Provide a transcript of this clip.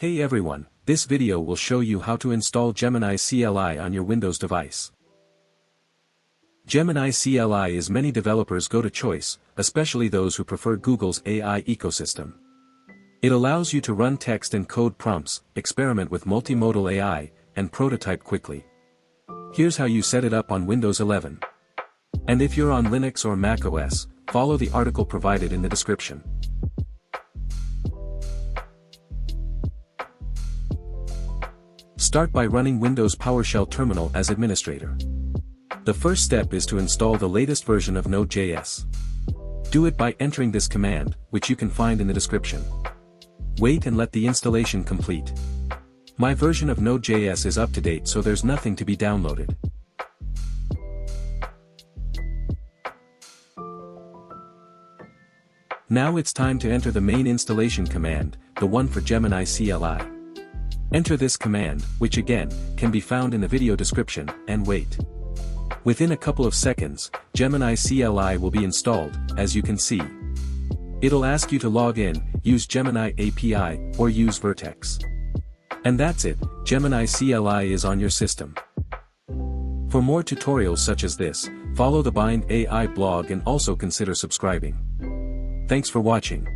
Hey everyone, this video will show you how to install Gemini CLI on your Windows device. Gemini CLI is many developers' go-to choice, especially those who prefer Google's AI ecosystem. It allows you to run text and code prompts, experiment with multimodal AI, and prototype quickly. Here's how you set it up on Windows 11. And if you're on Linux or Mac OS, follow the article provided in the description. Start by running Windows PowerShell terminal as administrator. The first step is to install the latest version of Node.js. Do it by entering this command, which you can find in the description. Wait and let the installation complete. My version of Node.js is up to date, so there's nothing to be downloaded. Now it's time to enter the main installation command, the one for Gemini CLI. Enter this command, which again, can be found in the video description, and wait. Within a couple of seconds, Gemini CLI will be installed, as you can see. It'll ask you to log in, use Gemini API, or use Vertex. And that's it, Gemini CLI is on your system. For more tutorials such as this, follow the Bind AI blog and also consider subscribing. Thanks for watching.